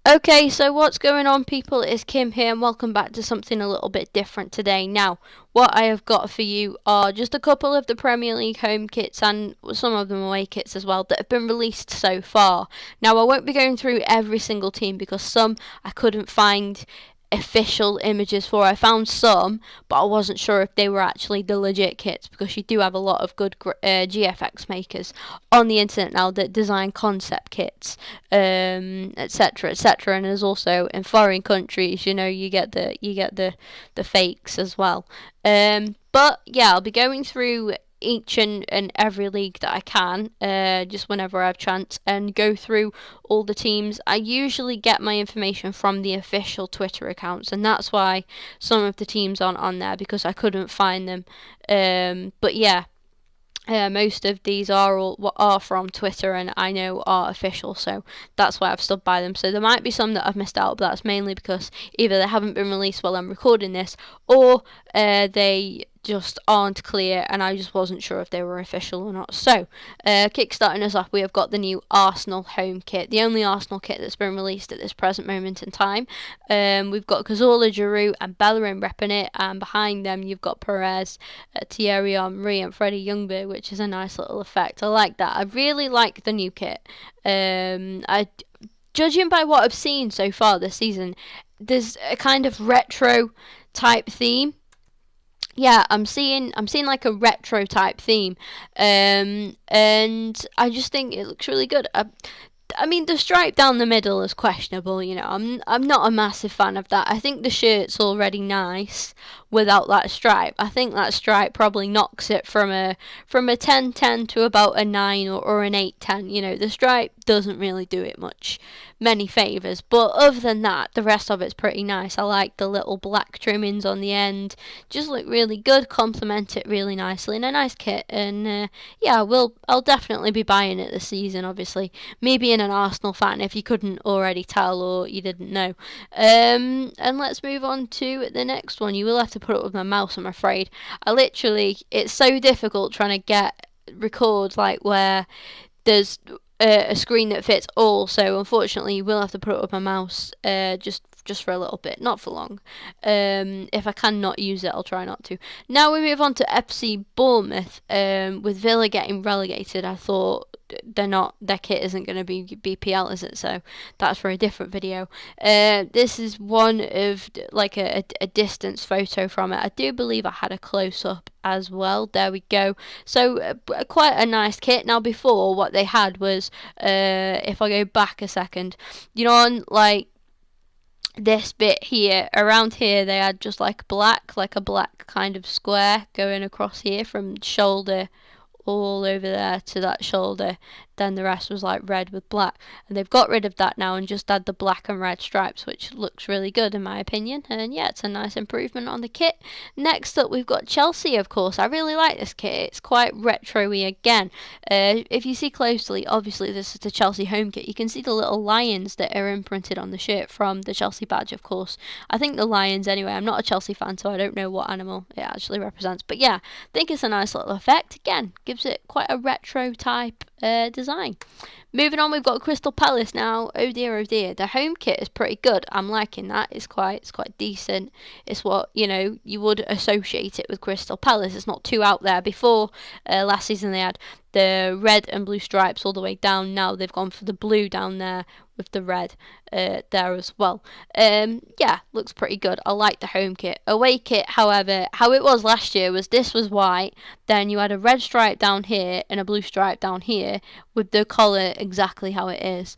Okay, so what's going on, people? It's Kim here, and welcome back to something a little bit different today. Now, what I have got for you are just a couple of the Premier League home kits and some of them away kits as well that have been released so far. Now, I won't be going through every single team because some I couldn't find official images for. I found some, but I wasn't sure if they were actually the legit kits because you do have a lot of good GFX makers on the internet now that design concept kits, etc., etc. And there's also in foreign countries, you get the fakes as well. But yeah, I'll be going through each and every league that I can, just whenever I have chance, and go through all the teams. I usually get my information from the official Twitter accounts, and that's why some of the teams aren't on there because I couldn't find them. But yeah, most of these are from Twitter and I know are official, so that's why I've stood by them. So there might be some that I've missed out, but that's mainly because either they haven't been released while I'm recording this, or they just aren't clear, and I just wasn't sure if they were official or not. So, kickstarting us off, we have got the new Arsenal home kit, the only Arsenal kit that's been released at this present moment in time. We've got Cazorla, Giroud, and Bellerin repping it, and behind them you've got Perez, Thierry Henry, and Freddie Ljungberg, which is a nice little effect. I like that. I really like the new kit. Judging by what I've seen so far this season, there's a kind of retro type theme. Yeah, I'm seeing like a retro type theme, and I just think it looks really good. I mean, the stripe down the middle is questionable. I'm not a massive fan of that. I think the shirt's already nice without that stripe. I think that stripe probably knocks it from a 10-10 to about a 9 or an 8-10. The stripe doesn't really do it many favours. But other than that, the rest of it's pretty nice. I like the little black trimmings on the end. Just look really good, complement it really nicely, and a nice kit. And yeah, I'll definitely be buying it this season. Obviously, me being an Arsenal fan, if you couldn't already tell or you didn't know. And let's move on to the next one. You will have to put it with my mouse, I'm afraid. It's so difficult trying to record like where there's a screen that fits all. So unfortunately, you will have to put it with my mouse. Just for a little bit, not for long. If I cannot use it, I'll try not to. Now we move on to FC Bournemouth. With Villa getting relegated, I thought their kit isn't going to be BPL, is it? So that's for a different video. This is one of like a distance photo from it. I do believe I had a close up as well. There we go. So quite a nice kit. Now before, what they had was, if I go back a second, on like this bit here, around here, they had just like a black kind of square going across here from shoulder all over there to that shoulder. Then the rest was like red with black, and they've got rid of that now and just had the black and red stripes, which looks really good in my opinion. And yeah, it's a nice improvement on the kit. Next up, we've got Chelsea. Of course, I really like this kit. It's quite retro-y again. If you see closely, obviously this is the Chelsea home kit. You can see the little lions that are imprinted on the shirt from the Chelsea badge, of course. I think the lions anyway. I'm not a Chelsea fan, so I don't know what animal it actually represents, but yeah, I think it's a nice little effect. Again, gives it quite a retro type design. Moving on, we've got Crystal Palace now. Oh dear, oh dear. The home kit is pretty good. I'm liking that. It's quite decent. It's what you would associate it with Crystal Palace. It's not too out there. Before last season, they had the red and blue stripes all the way down. Now they've gone for the blue down there with the red there as well. Yeah, looks pretty good. I like the home kit. Away kit, however, how it was last year was this was white, then you had a red stripe down here and a blue stripe down here with the collar exactly how it is.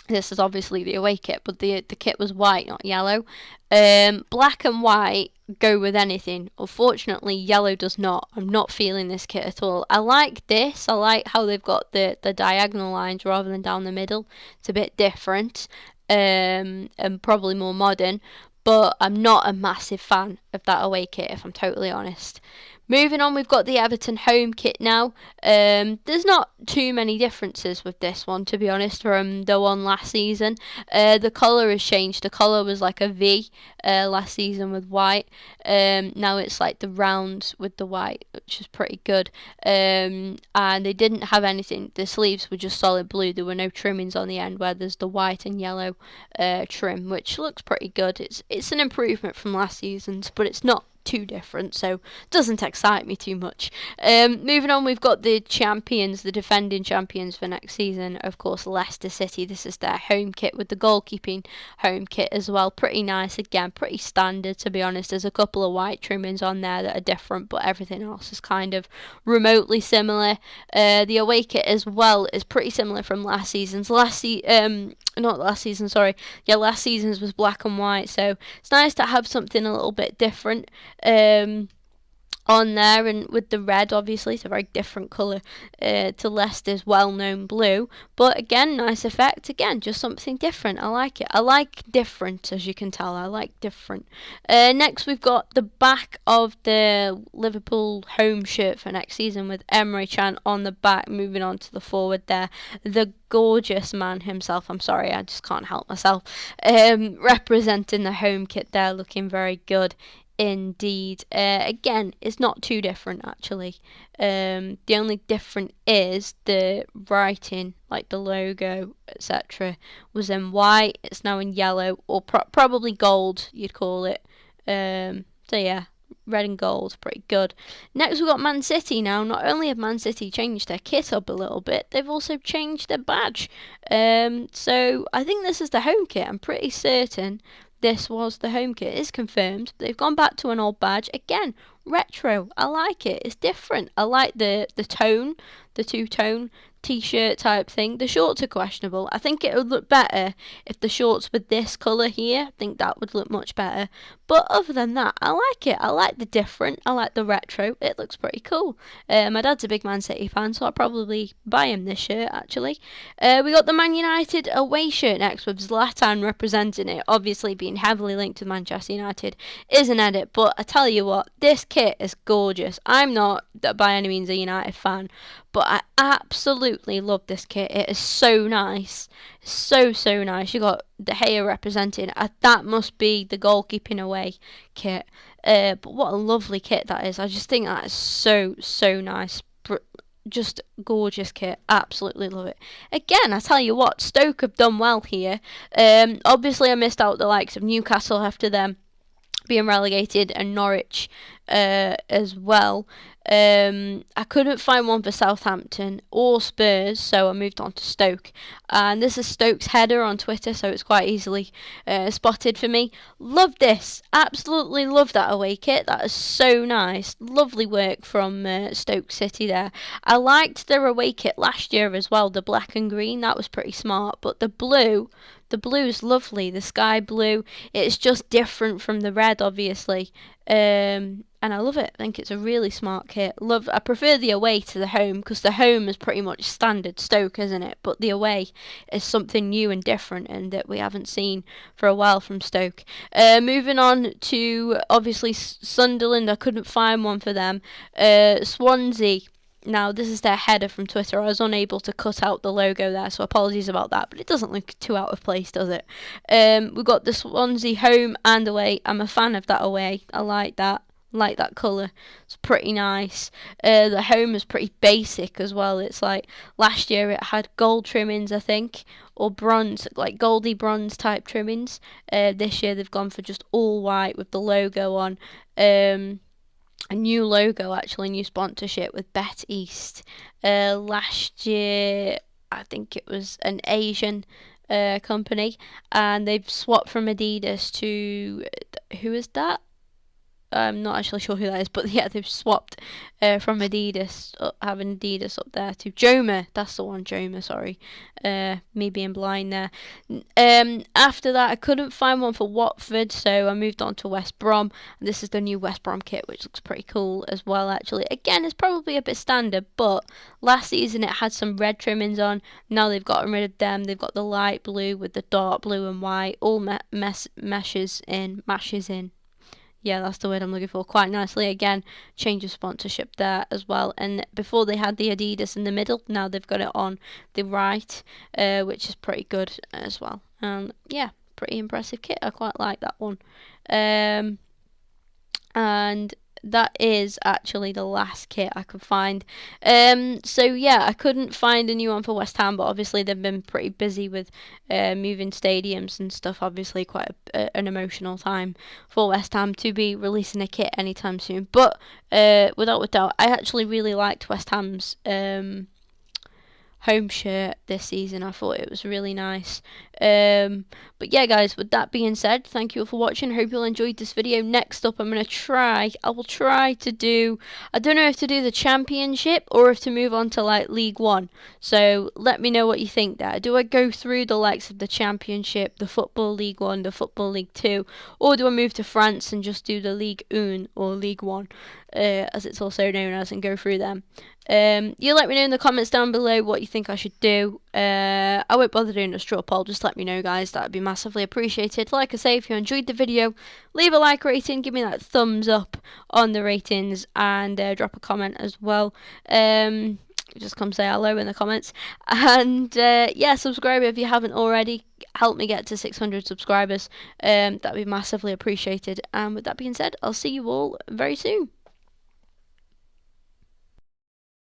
This is obviously the away kit, but the kit was white, not yellow. Black and white go with anything. Unfortunately, yellow does not. I'm not feeling this kit at all. I like this. I like how they've got the diagonal lines rather than down the middle. It's a bit different, and probably more modern. But I'm not a massive fan of that away kit, if I'm totally honest. Moving on, we've got the Everton home kit now. There's not too many differences with this one, to be honest, from the one last season. The colour has changed. The colour was like a V last season with white. Now it's like the round with the white, which is pretty good. And they didn't have anything. The sleeves were just solid blue. There were no trimmings on the end, where there's the white and yellow trim, which looks pretty good. It's an improvement from last season's, but it's not too different, so doesn't excite me too much. Moving on, we've got the champions, the defending champions for next season, of course, Leicester City. This is their home kit with the goalkeeping home kit as well. Pretty nice, again, pretty standard, to be honest. There's a couple of white trimmings on there that are different, but everything else is kind of remotely similar. The away kit as well is pretty similar from last season's. Not last season, sorry. Yeah, last season's was black and white, so it's nice to have something a little bit different on there, and with the red, obviously it's a very different colour to Leicester's well-known blue, but again, nice effect. Again, just something different. I like it. I like different, as you can tell. I like different. Next, we've got the back of the Liverpool home shirt for next season with Emre Can on the back. Moving on to the forward there, the gorgeous man himself, I'm sorry, I just can't help myself, representing the home kit there, looking very good indeed. Again, it's not too different actually. The only different is the writing, like the logo, etc., was in white. It's now in yellow, or probably gold, you'd call it. So yeah, red and gold, pretty good. Next, we've got Man City now. Not only have Man City changed their kit up a little bit, they've also changed their badge. So I think this is the home kit. I'm pretty certain this was the home kit. It's confirmed. They've gone back to an old badge. Again, retro. I like it. It's different. I like the tone, the two-tone t-shirt type thing. The shorts are questionable. I think it would look better if the shorts were this colour here. I think that would look much better. But other than that, I like it. I like the different. I like the retro. It looks pretty cool. My dad's a big Man City fan, so I'll probably buy him this shirt, actually. We got the Man United away shirt next with Zlatan representing it. Obviously, being heavily linked to Manchester United is an edit, but I tell you what, this kit is gorgeous. I'm not by any means a United fan, but I absolutely love this kit. It is so nice. So nice. You got De Gea representing. That must be the goalkeeping away kit. But what a lovely kit that is. I just think that is so nice. Just gorgeous kit. Absolutely love it. Again, I tell you what, Stoke have done well here. Obviously, I missed out the likes of Newcastle after them being relegated, and Norwich as well. I couldn't find one for Southampton or Spurs, so I moved on to Stoke. And this is Stoke's header on Twitter, so it's quite easily spotted for me. Love this. Absolutely love that away kit. That is so nice. Lovely work from Stoke City there. I liked their away kit last year as well, the black and green. That was pretty smart. But the blue is lovely. The sky blue. It's just different from the red, obviously. And I love it. I think it's a really smart kit. I prefer the away to the home, because the home is pretty much standard Stoke, isn't it? But the away is something new and different, and that we haven't seen for a while from Stoke. Moving on to obviously Sunderland. I couldn't find one for them. Swansea. Now, this is their header from Twitter. I was unable to cut out the logo there, so apologies about that, but it doesn't look too out of place, does it? We've got the Swansea home and away. I'm a fan of that away. I like that. Like that colour. It's pretty nice. The home is pretty basic as well. It's like last year it had gold trimmings, I think, or bronze, like goldy bronze type trimmings. This year they've gone for just all white with the logo on. A new logo, actually, new sponsorship with Bet East. Last year, I think it was an Asian company, and they've swapped from Adidas to, who is that? I'm not actually sure who that is, but yeah, they've swapped from Adidas, having Adidas up there, to Joma. That's the one, Joma, sorry. Me being blind there. After that, I couldn't find one for Watford, so I moved on to West Brom. And this is the new West Brom kit, which looks pretty cool as well, actually. Again, it's probably a bit standard, but last season it had some red trimmings on. Now they've gotten rid of them. They've got the light blue with the dark blue and white, all meshes in. Yeah, that's the word I'm looking for. Quite nicely. Again, change of sponsorship there as well. And before they had the Adidas in the middle, now they've got it on the right, which is pretty good as well. Yeah, pretty impressive kit. I quite like that one. And that is actually the last kit I could find. So yeah, I couldn't find a new one for West Ham, but obviously they've been pretty busy with moving stadiums and stuff. Obviously, quite an emotional time for West Ham to be releasing a kit anytime soon. But without a doubt, I actually really liked West Ham's home shirt this season. I thought it was really nice. But yeah, guys, with that being said, thank you all for watching. Hope you all enjoyed this video. Next up, I will try to do, I don't know if to do the Championship or if to move on to like League One. So let me know what you think there. Do I go through the likes of the Championship, the Football League One, the Football League Two, or do I move to France and just do the Ligue 1 or League One, as it's also known as, and go through them? You let me know in the comments down below what you think I should do. I won't bother doing a straw poll, just let me know, guys. That would be massively appreciated. Like I say, if you enjoyed the video, leave a like rating, give me that thumbs up on the ratings, and drop a comment as well. Just come say hello in the comments. And yeah, subscribe if you haven't already. Help me get to 600 subscribers. That'd be massively appreciated. And with that being said, I'll see you all very soon.